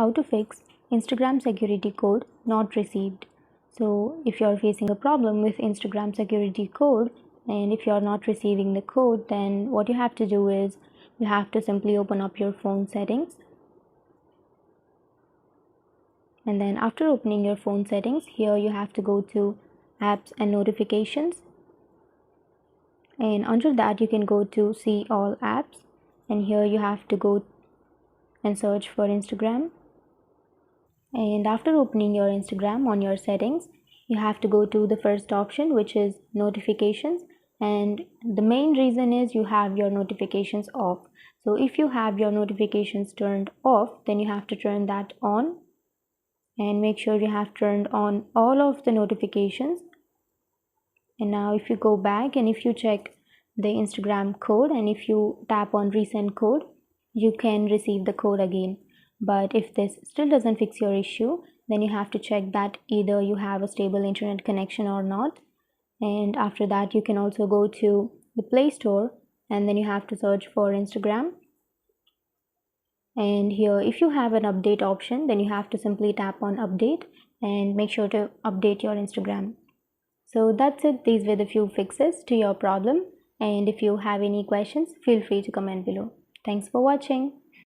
how to fix Instagram security code not received. So if you're facing a problem with Instagram security code and if you're not receiving the code, then what you have to do is you have to simply open up your phone settings. And then after opening your phone settings, here you have to go to apps and notifications. And under that you can go to see all apps, and here you have to go and search for Instagram. And after opening your Instagram on your settings, you have to go to the first option, which is notifications. And the main reason is you have your notifications off. So if you have your notifications turned off, then you have to turn that on and make sure you have turned on all of the notifications. And now if you go back and if you check the Instagram code and if you tap on resend code, you can receive the code again. But if this still doesn't fix your issue, then you have to check that either you have a stable internet connection or not. And after that you can also go to the Play Store and then you have to search for Instagram. And here if you have an update option, then you have to simply tap on update and make sure to update your Instagram. So that's it. These were the few fixes to your problem, and if you have any questions, feel free to comment below. Thanks for watching.